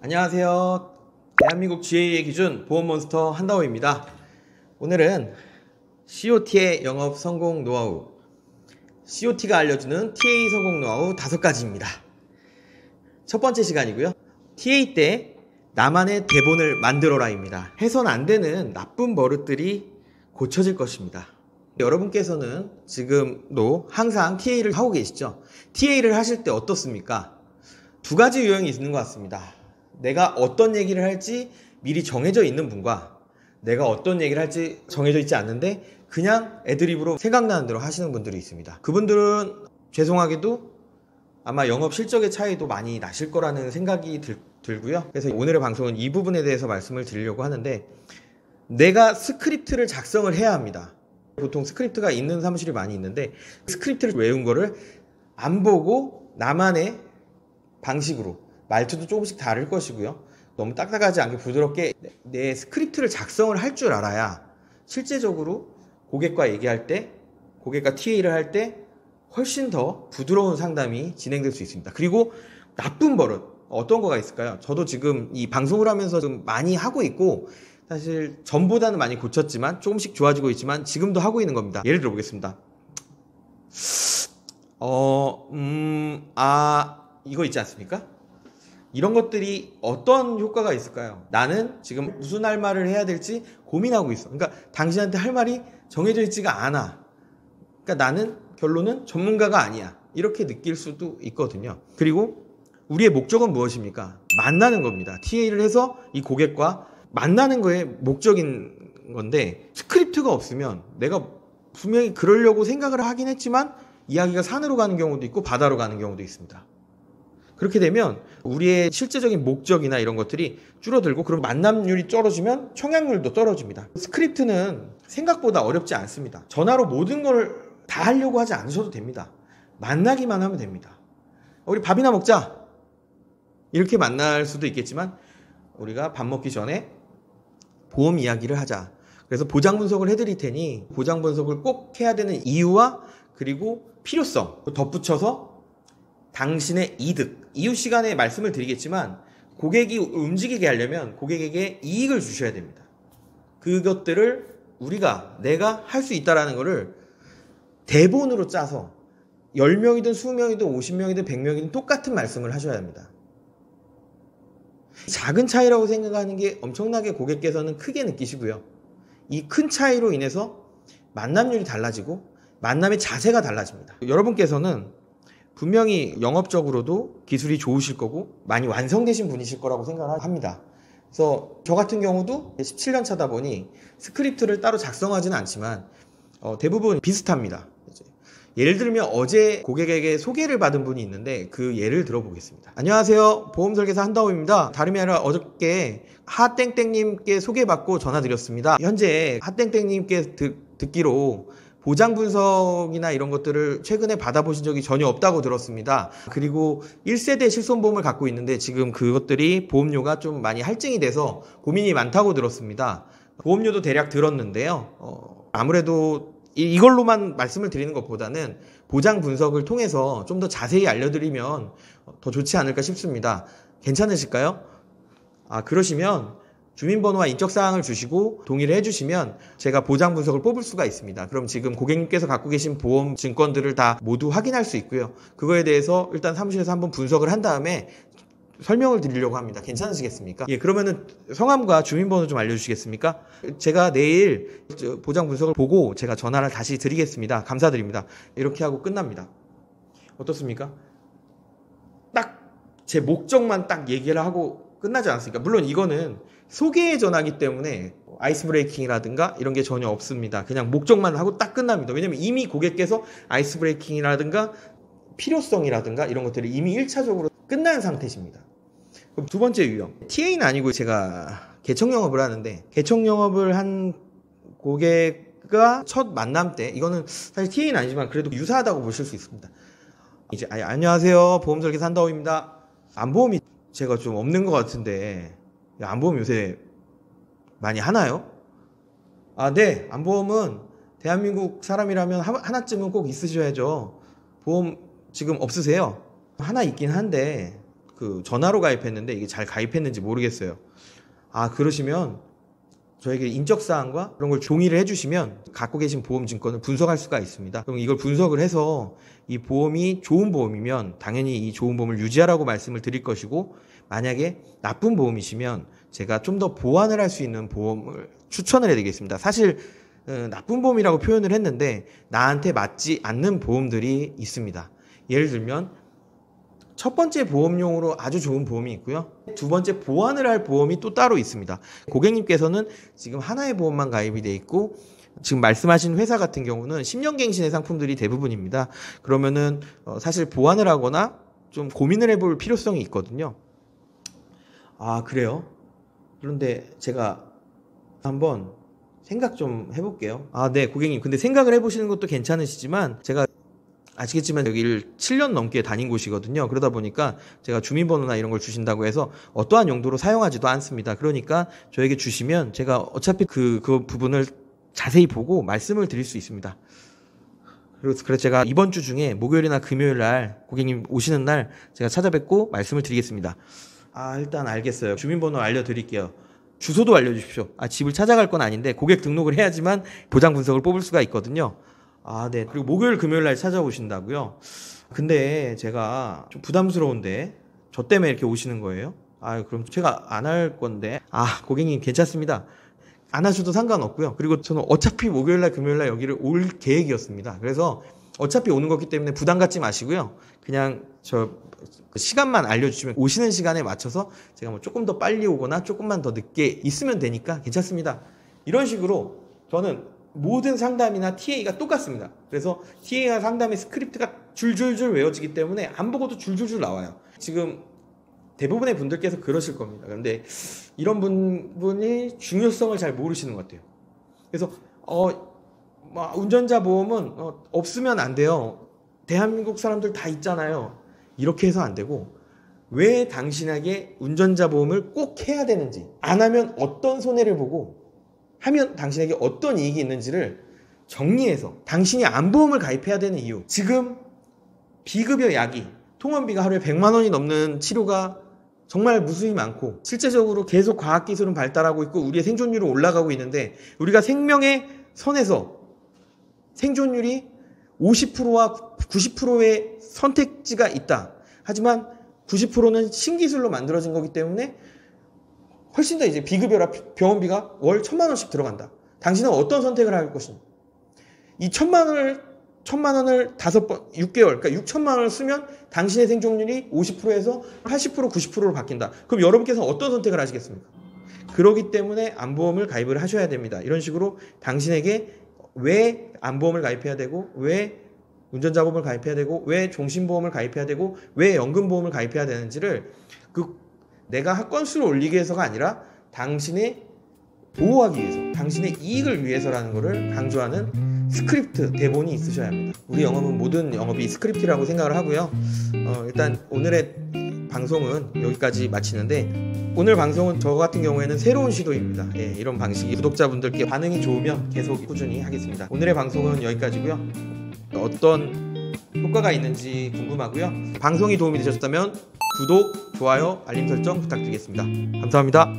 안녕하세요. 대한민국 GA의 기준 보험몬스터 한다호입니다. 오늘은 COT의 영업 성공 노하우, COT가 알려주는 TA 성공 노하우 5가지입니다. 첫 번째 시간이고요. TA 때 나만의 대본을 만들어라입니다. 해선 안 되는 나쁜 버릇들이 고쳐질 것입니다. 여러분께서는 지금도 항상 TA를 하고 계시죠? TA를 하실 때 어떻습니까? 두 가지 유형이 있는 것 같습니다. 내가 어떤 얘기를 할지 미리 정해져 있는 분과 내가 어떤 얘기를 할지 정해져 있지 않는데 그냥 애드립으로 생각나는 대로 하시는 분들이 있습니다. 그분들은 죄송하게도 아마 영업 실적의 차이도 많이 나실 거라는 생각이 들고요. 그래서 오늘의 방송은 이 부분에 대해서 말씀을 드리려고 하는데, 내가 스크립트를 작성을 해야 합니다. 보통 스크립트가 있는 사무실이 많이 있는데 스크립트를 외운 거를 안 보고 나만의 방식으로, 말투도 조금씩 다를 것이고요. 너무 딱딱하지 않게 부드럽게 내 스크립트를 작성을 할 줄 알아야 실제적으로 고객과 얘기할 때, 고객과 TA를 할 때 훨씬 더 부드러운 상담이 진행될 수 있습니다. 그리고 나쁜 버릇, 어떤 거가 있을까요? 저도 지금 이 방송을 하면서 좀 많이 하고 있고, 사실 전보다는 많이 고쳤지만 조금씩 좋아지고 있지만 지금도 하고 있는 겁니다. 예를 들어 보겠습니다. 이거 있지 않습니까? 이런 것들이 어떤 효과가 있을까요? 나는 지금 무슨 할 말을 해야 될지 고민하고 있어. 그러니까 당신한테 할 말이 정해져 있지가 않아. 그러니까 나는 결론은 전문가가 아니야. 이렇게 느낄 수도 있거든요. 그리고 우리의 목적은 무엇입니까? 만나는 겁니다. TA를 해서 이 고객과 만나는 거에 목적인 건데, 스크립트가 없으면 내가 분명히 그러려고 생각을 하긴 했지만 이야기가 산으로 가는 경우도 있고 바다로 가는 경우도 있습니다. 그렇게 되면 우리의 실제적인 목적이나 이런 것들이 줄어들고, 그리고 만남률이 떨어지면 청약률도 떨어집니다. 스크립트는 생각보다 어렵지 않습니다. 전화로 모든 걸 다 하려고 하지 않으셔도 됩니다. 만나기만 하면 됩니다. 우리 밥이나 먹자, 이렇게 만날 수도 있겠지만 우리가 밥 먹기 전에 보험 이야기를 하자. 그래서 보장 분석을 해드릴 테니 보장 분석을 꼭 해야 되는 이유와 그리고 필요성 덧붙여서 당신의 이득, 이후 시간에 말씀을 드리겠지만 고객이 움직이게 하려면 고객에게 이익을 주셔야 됩니다. 그것들을 내가 할 수 있다는 것을 대본으로 짜서 10명이든 20명이든 50명이든 100명이든 똑같은 말씀을 하셔야 합니다. 작은 차이라고 생각하는 게 엄청나게 고객께서는 크게 느끼시고요. 이 큰 차이로 인해서 만남률이 달라지고 만남의 자세가 달라집니다. 여러분께서는 분명히 영업적으로도 기술이 좋으실 거고 많이 완성되신 분이실 거라고 생각을 합니다. 그래서 저 같은 경우도 17년 차다 보니 스크립트를 따로 작성하지는 않지만 대부분 비슷합니다. 예를 들면 어제 고객에게 소개를 받은 분이 있는데 그 예를 들어보겠습니다. 안녕하세요, 보험설계사 한다호입니다. 다름이 아니라 어저께 하땡땡님께 소개받고 전화드렸습니다. 현재 하땡땡님께 듣기로 보장 분석이나 이런 것들을 최근에 받아보신 적이 전혀 없다고 들었습니다. 그리고 1세대 실손보험을 갖고 있는데 지금 그것들이 보험료가 좀 많이 할증이 돼서 고민이 많다고 들었습니다. 보험료도 대략 들었는데요. 아무래도 이걸로만 말씀을 드리는 것보다는 보장 분석을 통해서 좀 더 자세히 알려드리면 더 좋지 않을까 싶습니다. 괜찮으실까요? 그러시면 주민번호와 인적사항을 주시고 동의를 해주시면 제가 보장 분석을 뽑을 수가 있습니다. 그럼 지금 고객님께서 갖고 계신 보험 증권들을 다 모두 확인할 수 있고요. 그거에 대해서 일단 사무실에서 한번 분석을 한 다음에 설명을 드리려고 합니다. 괜찮으시겠습니까? 예, 그러면은 성함과 주민번호 좀 알려주시겠습니까? 제가 내일 보장 분석을 보고 제가 전화를 다시 드리겠습니다. 감사드립니다. 이렇게 하고 끝납니다. 어떻습니까? 딱 제 목적만 딱 얘기를 하고 끝나지 않습니까? 물론 이거는 소개의 전화이기 때문에 아이스 브레이킹이라든가 이런 게 전혀 없습니다. 그냥 목적만 하고 딱 끝납니다. 왜냐면 이미 고객께서 아이스 브레이킹이라든가 필요성이라든가 이런 것들이 이미 1차적으로 끝난 상태십니다. 그럼 두 번째 유형, TA는 아니고 제가 개척 영업을 하는데, 개척 영업을 한 고객과 첫 만남 때, 이거는 사실 TA는 아니지만 그래도 유사하다고 보실 수 있습니다. 이제 안녕하세요, 보험설계사 한다호입니다. 안보험이 제가 좀 없는 것 같은데 안보험 요새 많이 하나요? 네, 안보험은 대한민국 사람이라면 하나쯤은 꼭 있으셔야죠. 보험 지금 없으세요? 하나 있긴 한데 그 전화로 가입했는데 이게 잘 가입했는지 모르겠어요. 아, 그러시면 저에게 인적사항과 그런 걸 종이를 해주시면 갖고 계신 보험증권을 분석할 수가 있습니다. 그럼 이걸 분석을 해서 이 보험이 좋은 보험이면 당연히 이 좋은 보험을 유지하라고 말씀을 드릴 것이고, 만약에 나쁜 보험이시면 제가 좀 더 보완을 할 수 있는 보험을 추천을 해드리겠습니다. 사실 나쁜 보험이라고 표현을 했는데 나한테 맞지 않는 보험들이 있습니다. 예를 들면 첫 번째 보험용으로 아주 좋은 보험이 있고요. 두 번째 보완을 할 보험이 또 따로 있습니다. 고객님께서는 지금 하나의 보험만 가입이 돼 있고 지금 말씀하신 회사 같은 경우는 10년 갱신의 상품들이 대부분입니다. 그러면은 사실 보완을 하거나 좀 고민을 해볼 필요성이 있거든요. 아, 그래요? 그런데 제가 한번 생각 좀 해볼게요. 아, 네, 고객님. 근데 생각을 해보시는 것도 괜찮으시지만 제가 아시겠지만 여기를 7년 넘게 다닌 곳이거든요. 그러다 보니까 제가 주민번호나 이런 걸 주신다고 해서 어떠한 용도로 사용하지도 않습니다. 그러니까 저에게 주시면 제가 어차피 그 부분을 자세히 보고 말씀을 드릴 수 있습니다. 그래서 제가 이번 주 중에 목요일이나 금요일 날 고객님 오시는 날 제가 찾아뵙고 말씀을 드리겠습니다. 아, 일단 알겠어요. 주민번호 알려드릴게요. 주소도 알려주십시오. 아, 집을 찾아갈 건 아닌데 고객 등록을 해야지만 보장 분석을 뽑을 수가 있거든요. 아, 네. 그리고 목요일, 금요일 날 찾아오신다고요? 근데 제가 좀 부담스러운데 저 때문에 이렇게 오시는 거예요? 아, 그럼 제가 안 할 건데. 아, 고객님 괜찮습니다. 안 하셔도 상관없고요. 그리고 저는 어차피 목요일 날, 금요일 날 여기를 올 계획이었습니다. 그래서 어차피 오는 거기 때문에 부담 갖지 마시고요. 그냥 저 시간만 알려주시면 오시는 시간에 맞춰서 제가 뭐 조금 더 빨리 오거나 조금만 더 늦게 있으면 되니까 괜찮습니다. 이런 식으로 저는 모든 상담이나 TA가 똑같습니다. 그래서 TA와 상담의 스크립트가 줄줄줄 외워지기 때문에 안 보고도 줄줄줄 나와요. 지금 대부분의 분들께서 그러실 겁니다. 그런데 이런 분이 중요성을 잘 모르시는 것 같아요. 그래서 운전자 보험은 없으면 안 돼요. 대한민국 사람들 다 있잖아요. 이렇게 해서 안 되고, 왜 당신에게 운전자 보험을 꼭 해야 되는지, 안 하면 어떤 손해를 보고 하면 당신에게 어떤 이익이 있는지를 정리해서 당신이 안보험을 가입해야 되는 이유, 지금 비급여 약이 통원비가 하루에 100만 원이 넘는 치료가 정말 무수히 많고 실제적으로 계속 과학기술은 발달하고 있고 우리의 생존율은 올라가고 있는데, 우리가 생명의 선에서 생존율이 50%와 90%의 선택지가 있다. 하지만 90%는 신기술로 만들어진 거기 때문에 훨씬 더 이제 비급여라 병원비가 월 1,000만 원씩 들어간다. 당신은 어떤 선택을 할 것인가? 이 1,000만 원을 5번, 6개월, 그러니까 6,000만 원을 쓰면 당신의 생존율이 50%에서 80%, 90%로 바뀐다. 그럼 여러분께서 어떤 선택을 하시겠습니까? 그렇기 때문에 안보험을 가입을 하셔야 됩니다. 이런 식으로 당신에게 왜 안보험을 가입해야 되고, 왜 운전자보험을 가입해야 되고, 왜 종신보험을 가입해야 되고, 왜 연금보험을 가입해야 되는지를 내가 건수를 올리기 위해서가 아니라 당신의 보호하기 위해서, 당신의 이익을 위해서라는 것을 강조하는 스크립트, 대본이 있으셔야 합니다. 우리 영업은 모든 영업이 스크립트라고 생각을 하고요. 일단 오늘의 방송은 여기까지 마치는데, 오늘 방송은 저 같은 경우에는 새로운 시도입니다. 예, 이런 방식이 구독자분들께 반응이 좋으면 계속 꾸준히 하겠습니다. 오늘의 방송은 여기까지고요. 어떤 효과가 있는지 궁금하고요. 방송이 도움이 되셨다면 구독, 좋아요, 알림 설정 부탁드리겠습니다. 감사합니다.